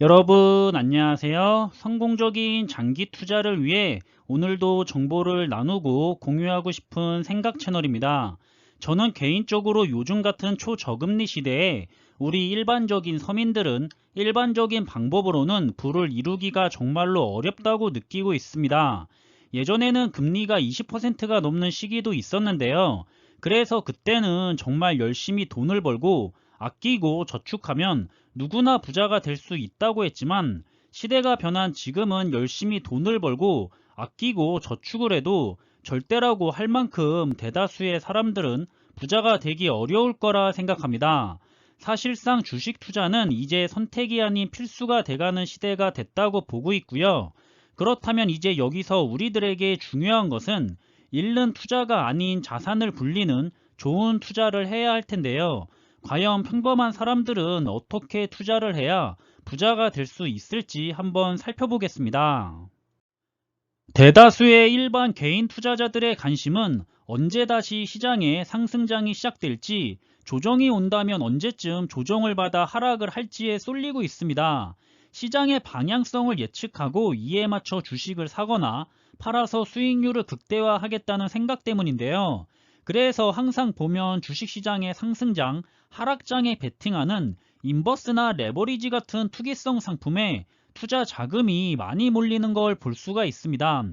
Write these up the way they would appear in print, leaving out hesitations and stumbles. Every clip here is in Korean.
여러분 안녕하세요. 성공적인 장기 투자를 위해 오늘도 정보를 나누고 공유하고 싶은 생각 채널입니다. 저는 개인적으로 요즘 같은 초저금리 시대에 우리 일반적인 서민들은 일반적인 방법으로는 부를 이루기가 정말로 어렵다고 느끼고 있습니다. 예전에는 금리가 20%가 넘는 시기도 있었는데요. 그래서 그때는 정말 열심히 돈을 벌고 아끼고 저축하면 누구나 부자가 될 수 있다고 했지만, 시대가 변한 지금은 열심히 돈을 벌고 아끼고 저축을 해도 절대라고 할 만큼 대다수의 사람들은 부자가 되기 어려울 거라 생각합니다. 사실상 주식 투자는 이제 선택이 아닌 필수가 돼가는 시대가 됐다고 보고 있고요. 그렇다면 이제 여기서 우리들에게 중요한 것은 잃는 투자가 아닌 자산을 불리는 좋은 투자를 해야 할 텐데요. 과연 평범한 사람들은 어떻게 투자를 해야 부자가 될 수 있을지 한번 살펴보겠습니다. 대다수의 일반 개인 투자자들의 관심은 언제 다시 시장의 상승장이 시작될지, 조정이 온다면 언제쯤 조정을 받아 하락을 할지에 쏠리고 있습니다. 시장의 방향성을 예측하고 이에 맞춰 주식을 사거나 팔아서 수익률을 극대화하겠다는 생각 때문인데요. 그래서 항상 보면 주식시장의 상승장, 하락장에 베팅하는 인버스나 레버리지 같은 투기성 상품에 투자 자금이 많이 몰리는 걸 볼 수가 있습니다.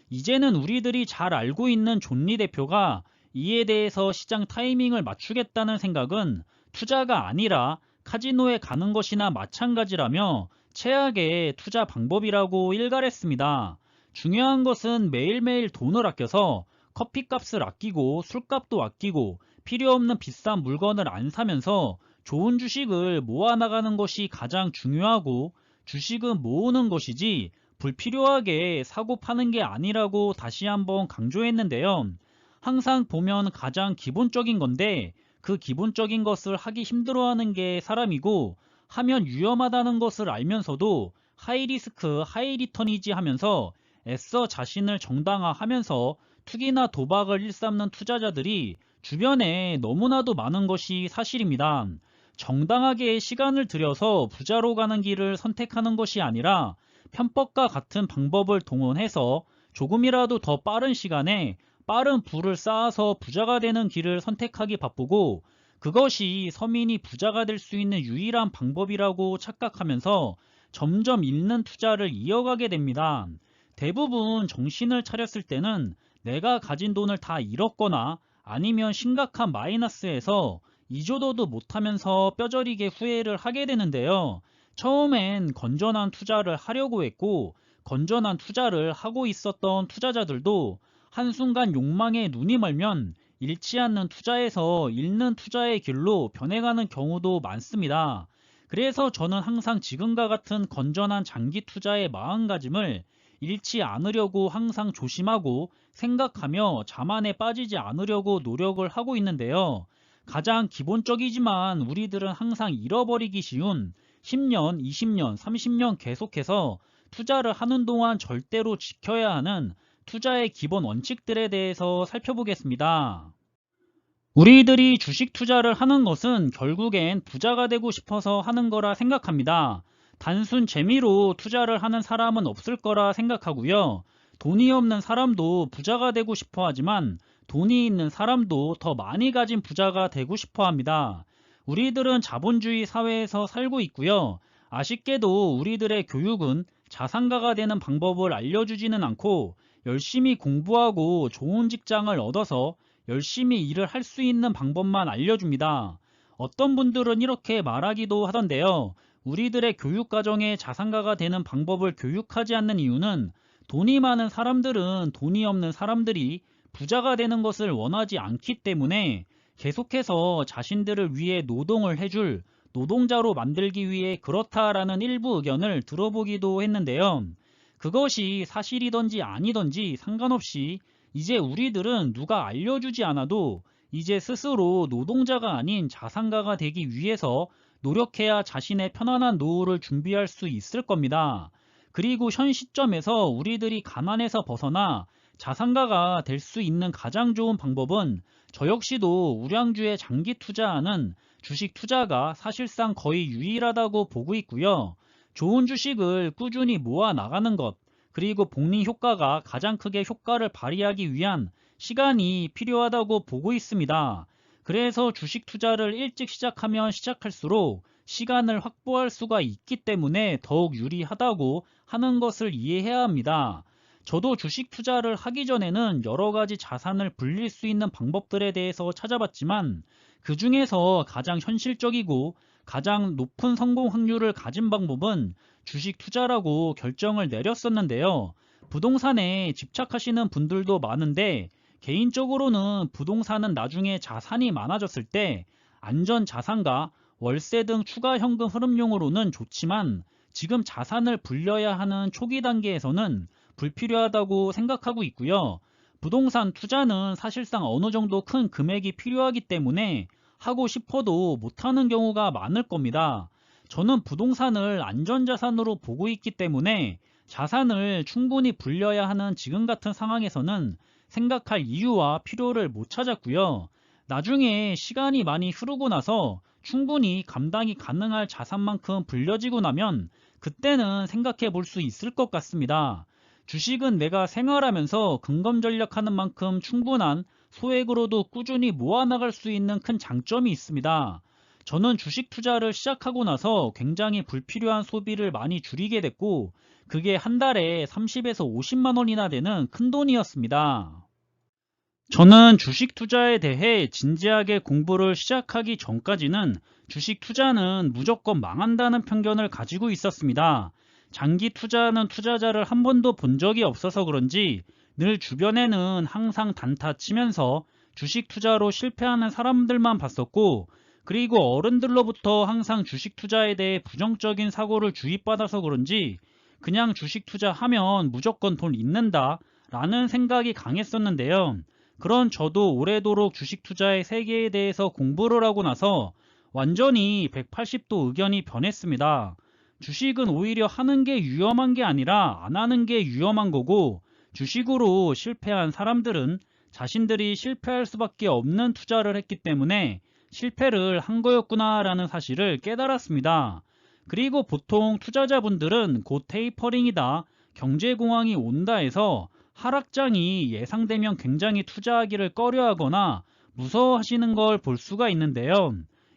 이제는 우리들이 잘 알고 있는 존리 대표가 이에 대해서 시장 타이밍을 맞추겠다는 생각은 투자가 아니라 카지노에 가는 것이나 마찬가지라며 최악의 투자 방법이라고 일갈했습니다. 중요한 것은 매일매일 돈을 아껴서 커피값을 아끼고 술값도 아끼고 필요 없는 비싼 물건을 안 사면서 좋은 주식을 모아나가는 것이 가장 중요하고, 주식은 모으는 것이지 불필요하게 사고 파는 게 아니라고 다시 한번 강조했는데요. 항상 보면 가장 기본적인 건데, 그 기본적인 것을 하기 힘들어하는 게 사람이고, 하면 위험하다는 것을 알면서도 하이리스크 하이리턴이지 하면서 애써 자신을 정당화하면서 투기나 도박을 일삼는 투자자들이 주변에 너무나도 많은 것이 사실입니다. 정당하게 시간을 들여서 부자로 가는 길을 선택하는 것이 아니라 편법과 같은 방법을 동원해서 조금이라도 더 빠른 시간에 빠른 부를 쌓아서 부자가 되는 길을 선택하기 바쁘고, 그것이 서민이 부자가 될 수 있는 유일한 방법이라고 착각하면서 점점 잃는 투자를 이어가게 됩니다. 대부분 정신을 차렸을 때는 내가 가진 돈을 다 잃었거나 아니면 심각한 마이너스에서 이조도도 못하면서 뼈저리게 후회를 하게 되는데요. 처음엔 건전한 투자를 하려고 했고, 건전한 투자를 하고 있었던 투자자들도 한순간 욕망에 눈이 멀면 잃지 않는 투자에서 잃는 투자의 길로 변해가는 경우도 많습니다. 그래서 저는 항상 지금과 같은 건전한 장기 투자의 마음가짐을 잃지 않으려고 항상 조심하고 생각하며 자만에 빠지지 않으려고 노력을 하고 있는데요. 가장 기본적이지만 우리들은 항상 잃어버리기 쉬운 10년, 20년, 30년 계속해서 투자를 하는 동안 절대로 지켜야 하는 투자의 기본 원칙들에 대해서 살펴보겠습니다. 우리들이 주식 투자를 하는 것은 결국엔 부자가 되고 싶어서 하는 거라 생각합니다. 단순 재미로 투자를 하는 사람은 없을 거라 생각하고요. 돈이 없는 사람도 부자가 되고 싶어 하지만 돈이 있는 사람도 더 많이 가진 부자가 되고 싶어 합니다. 우리들은 자본주의 사회에서 살고 있고요. 아쉽게도 우리들의 교육은 자산가가 되는 방법을 알려주지는 않고, 열심히 공부하고 좋은 직장을 얻어서 열심히 일을 할 수 있는 방법만 알려줍니다. 어떤 분들은 이렇게 말하기도 하던데요. 우리들의 교육 과정에 자산가가 되는 방법을 교육하지 않는 이유는 돈이 많은 사람들은 돈이 없는 사람들이 부자가 되는 것을 원하지 않기 때문에 계속해서 자신들을 위해 노동을 해줄 노동자로 만들기 위해 그렇다라는 일부 의견을 들어보기도 했는데요. 그것이 사실이던지 아니던지 상관없이 이제 우리들은 누가 알려주지 않아도 이제 스스로 노동자가 아닌 자산가가 되기 위해서 노력해야 자신의 편안한 노후를 준비할 수 있을 겁니다. 그리고 현 시점에서 우리들이 가난에서 벗어나 자산가가 될 수 있는 가장 좋은 방법은 저 역시도 우량주에 장기 투자하는 주식 투자가 사실상 거의 유일하다고 보고 있고요. 좋은 주식을 꾸준히 모아 나가는 것, 그리고 복리 효과가 가장 크게 효과를 발휘하기 위한 시간이 필요하다고 보고 있습니다. 그래서 주식 투자를 일찍 시작하면 시작할수록 시간을 확보할 수가 있기 때문에 더욱 유리하다고 하는 것을 이해해야 합니다. 저도 주식 투자를 하기 전에는 여러 가지 자산을 불릴 수 있는 방법들에 대해서 찾아봤지만 그 중에서 가장 현실적이고 가장 높은 성공 확률을 가진 방법은 주식 투자라고 결정을 내렸었는데요. 부동산에 집착하시는 분들도 많은데 개인적으로는 부동산은 나중에 자산이 많아졌을 때 안전 자산과 월세 등 추가 현금 흐름용으로는 좋지만 지금 자산을 불려야 하는 초기 단계에서는 불필요하다고 생각하고 있고요. 부동산 투자는 사실상 어느 정도 큰 금액이 필요하기 때문에 하고 싶어도 못하는 경우가 많을 겁니다. 저는 부동산을 안전자산으로 보고 있기 때문에 자산을 충분히 불려야 하는 지금 같은 상황에서는 생각할 이유와 필요를 못 찾았고요. 나중에 시간이 많이 흐르고 나서 충분히 감당이 가능할 자산만큼 불려지고 나면 그때는 생각해 볼 수 있을 것 같습니다. 주식은 내가 생활하면서 근검 전략하는 만큼 충분한 소액으로도 꾸준히 모아나갈 수 있는 큰 장점이 있습니다. 저는 주식 투자를 시작하고 나서 굉장히 불필요한 소비를 많이 줄이게 됐고 그게 한 달에 30에서 50만 원이나 되는 큰 돈이었습니다. 저는 주식 투자에 대해 진지하게 공부를 시작하기 전까지는 주식 투자는 무조건 망한다는 편견을 가지고 있었습니다. 장기 투자하는 투자자를 한 번도 본 적이 없어서 그런지 늘 주변에는 항상 단타 치면서 주식 투자로 실패하는 사람들만 봤었고 그리고 어른들로부터 항상 주식 투자에 대해 부정적인 사고를 주입받아서 그런지 그냥 주식 투자하면 무조건 돈 잃는다 라는 생각이 강했었는데요. 그런 저도 오래도록 주식 투자의 세계에 대해서 공부를 하고 나서 완전히 180도 의견이 변했습니다. 주식은 오히려 하는 게 위험한 게 아니라 안 하는 게 위험한 거고 주식으로 실패한 사람들은 자신들이 실패할 수밖에 없는 투자를 했기 때문에 실패를 한 거였구나라는 사실을 깨달았습니다. 그리고 보통 투자자분들은 곧 테이퍼링이다, 경제공황이 온다 해서 하락장이 예상되면 굉장히 투자하기를 꺼려하거나 무서워하시는 걸 볼 수가 있는데요.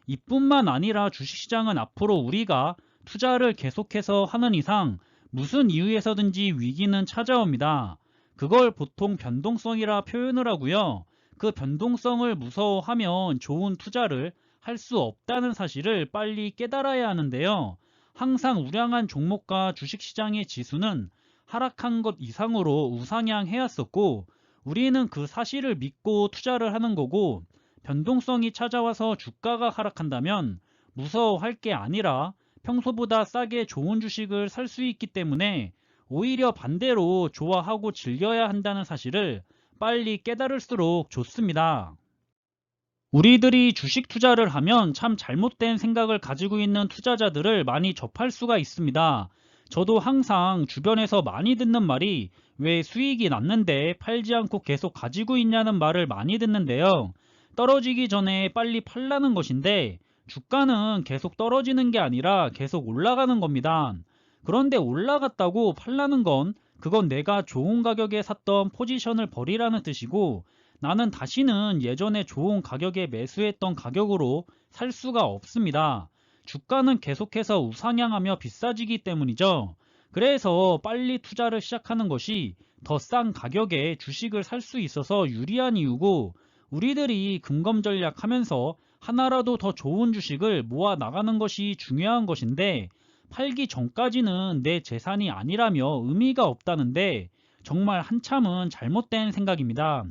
이뿐만 아니라 주식시장은 앞으로 우리가 투자를 계속해서 하는 이상 무슨 이유에서든지 위기는 찾아옵니다. 그걸 보통 변동성이라 표현을 하고요. 그 변동성을 무서워하면 좋은 투자를 할 수 없다는 사실을 빨리 깨달아야 하는데요. 항상 우량한 종목과 주식시장의 지수는 하락한 것 이상으로 우상향해왔었고 우리는 그 사실을 믿고 투자를 하는 거고 변동성이 찾아와서 주가가 하락한다면 무서워할 게 아니라 평소보다 싸게 좋은 주식을 살 수 있기 때문에 오히려 반대로 좋아하고 즐겨야 한다는 사실을 빨리 깨달을수록 좋습니다. 우리들이 주식 투자를 하면 참 잘못된 생각을 가지고 있는 투자자들을 많이 접할 수가 있습니다. 저도 항상 주변에서 많이 듣는 말이 왜 수익이 났는데 팔지 않고 계속 가지고 있냐는 말을 많이 듣는데요. 떨어지기 전에 빨리 팔라는 것인데 주가는 계속 떨어지는 게 아니라 계속 올라가는 겁니다. 그런데 올라갔다고 팔라는 건 그건 내가 좋은 가격에 샀던 포지션을 버리라는 뜻이고 나는 다시는 예전에 좋은 가격에 매수했던 가격으로 살 수가 없습니다. 주가는 계속해서 우상향하며 비싸지기 때문이죠. 그래서 빨리 투자를 시작하는 것이 더 싼 가격에 주식을 살 수 있어서 유리한 이유고 우리들이 근검 전략하면서 하나라도 더 좋은 주식을 모아 나가는 것이 중요한 것인데 팔기 전까지는 내 재산이 아니라며 의미가 없다는데 정말 한참은 잘못된 생각입니다.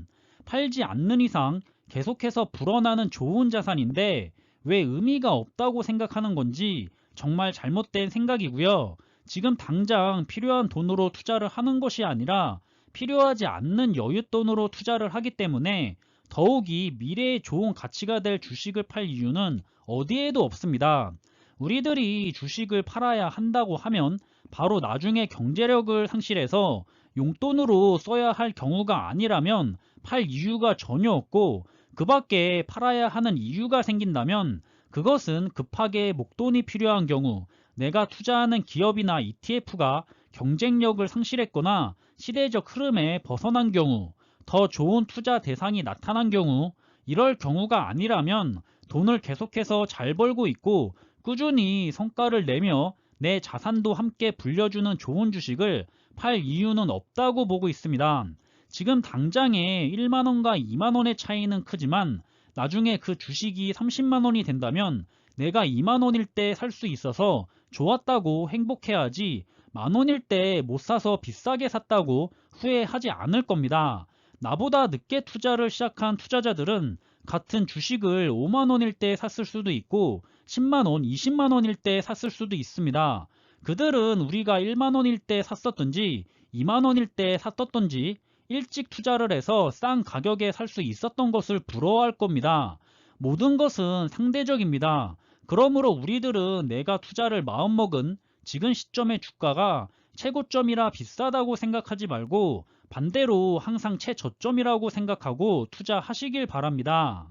팔지 않는 이상 계속해서 불어나는 좋은 자산인데 왜 의미가 없다고 생각하는 건지 정말 잘못된 생각이고요. 지금 당장 필요한 돈으로 투자를 하는 것이 아니라 필요하지 않는 여윳돈으로 투자를 하기 때문에 더욱이 미래에 좋은 가치가 될 주식을 팔 이유는 어디에도 없습니다. 우리들이 주식을 팔아야 한다고 하면 바로 나중에 경제력을 상실해서 용돈으로 써야 할 경우가 아니라면 팔 이유가 전혀 없고 그 밖에 팔아야 하는 이유가 생긴다면 그것은 급하게 목돈이 필요한 경우 내가 투자하는 기업이나 ETF가 경쟁력을 상실했거나 시대적 흐름에 벗어난 경우, 더 좋은 투자 대상이 나타난 경우, 이럴 경우가 아니라면 돈을 계속해서 잘 벌고 있고 꾸준히 성과를 내며 내 자산도 함께 불려주는 좋은 주식을 팔 이유는 없다고 보고 있습니다. 지금 당장에 1만원과 2만원의 차이는 크지만 나중에 그 주식이 30만원이 된다면 내가 2만원일 때 살 수 있어서 좋았다고 행복해야지, 만원일 때 못 사서 비싸게 샀다고 후회하지 않을 겁니다. 나보다 늦게 투자를 시작한 투자자들은 같은 주식을 5만원일 때 샀을 수도 있고 10만원, 20만원일 때 샀을 수도 있습니다. 그들은 우리가 1만원일 때 샀었던지 2만원일 때 샀었던지 일찍 투자를 해서 싼 가격에 살 수 있었던 것을 부러워할 겁니다. 모든 것은 상대적입니다. 그러므로 우리들은 내가 투자를 마음먹은 지금 시점의 주가가 최고점이라 비싸다고 생각하지 말고 반대로 항상 최저점이라고 생각하고 투자하시길 바랍니다.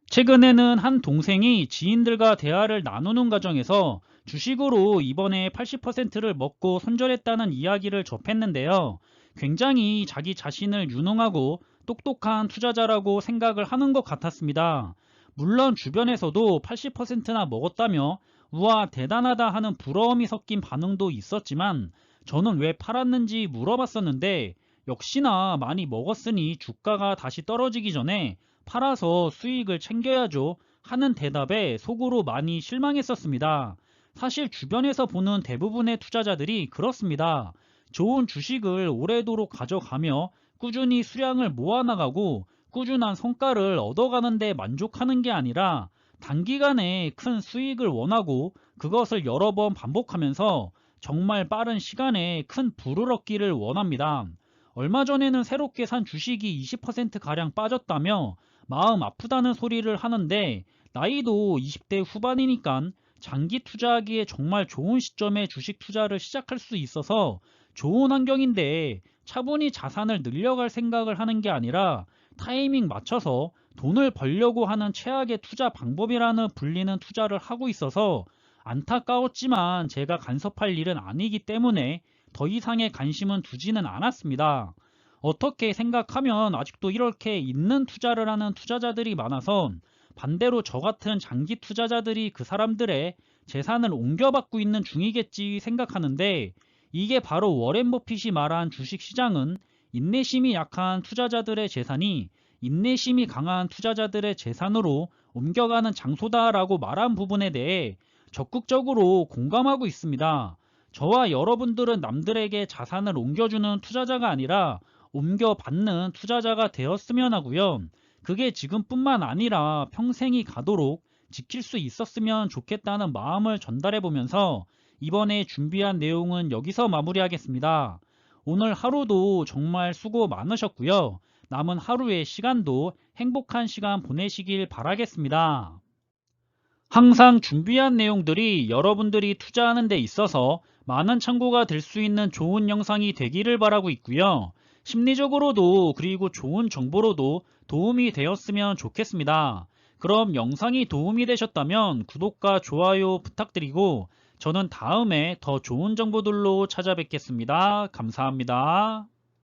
최근에는 한 동생이 지인들과 대화를 나누는 과정에서 주식으로 이번에 80%를 먹고 손절했다는 이야기를 접했는데요. 굉장히 자기 자신을 유능하고 똑똑한 투자자라고 생각을 하는 것 같았습니다. 물론 주변에서도 80%나 먹었다며 우와 대단하다 하는 부러움이 섞인 반응도 있었지만 저는 왜 팔았는지 물어봤었는데 역시나 많이 먹었으니 주가가 다시 떨어지기 전에 팔아서 수익을 챙겨야죠 하는 대답에 속으로 많이 실망했었습니다. 사실 주변에서 보는 대부분의 투자자들이 그렇습니다. 좋은 주식을 오래도록 가져가며 꾸준히 수량을 모아나가고 꾸준한 성과를 얻어가는 데 만족하는 게 아니라 단기간에 큰 수익을 원하고 그것을 여러 번 반복하면서 정말 빠른 시간에 큰 부를 얻기를 원합니다. 얼마 전에는 새롭게 산 주식이 20%가량 빠졌다며 마음 아프다는 소리를 하는데 나이도 20대 후반이니까 장기 투자하기에 정말 좋은 시점에 주식 투자를 시작할 수 있어서 좋은 환경인데 차분히 자산을 늘려갈 생각을 하는 게 아니라 타이밍 맞춰서 돈을 벌려고 하는 최악의 투자 방법이라는 불리는 투자를 하고 있어서 안타까웠지만 제가 간섭할 일은 아니기 때문에 더 이상의 관심은 두지는 않았습니다. 어떻게 생각하면 아직도 이렇게 있는 투자를 하는 투자자들이 많아서 반대로 저 같은 장기 투자자들이 그 사람들의 재산을 옮겨받고 있는 중이겠지 생각하는데 이게 바로 워렌 버핏이 말한 주식시장은 인내심이 약한 투자자들의 재산이 인내심이 강한 투자자들의 재산으로 옮겨가는 장소다라고 말한 부분에 대해 적극적으로 공감하고 있습니다. 저와 여러분들은 남들에게 자산을 옮겨주는 투자자가 아니라 옮겨받는 투자자가 되었으면 하고요. 그게 지금뿐만 아니라 평생이 가도록 지킬 수 있었으면 좋겠다는 마음을 전달해 보면서 이번에 준비한 내용은 여기서 마무리하겠습니다. 오늘 하루도 정말 수고 많으셨고요. 남은 하루의 시간도 행복한 시간 보내시길 바라겠습니다. 항상 준비한 내용들이 여러분들이 투자하는 데 있어서 많은 참고가 될 수 있는 좋은 영상이 되기를 바라고 있고요. 심리적으로도 그리고 좋은 정보로도 도움이 되었으면 좋겠습니다. 그럼 영상이 도움이 되셨다면 구독과 좋아요 부탁드리고 저는 다음에 더 좋은 정보들로 찾아뵙겠습니다. 감사합니다.